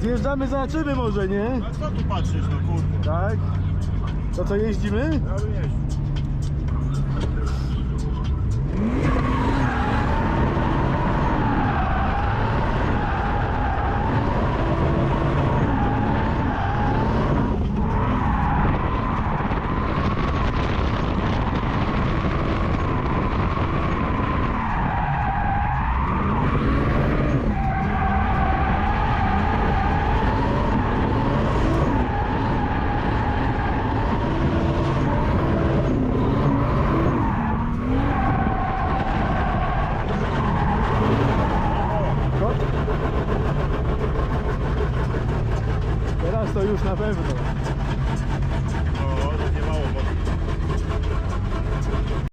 Zjeżdżamy, zobaczymy może, nie? A co tu patrzysz, no kurde? Tak? To co, jeździmy? Ja bym jeździł. Teraz to już na pewno.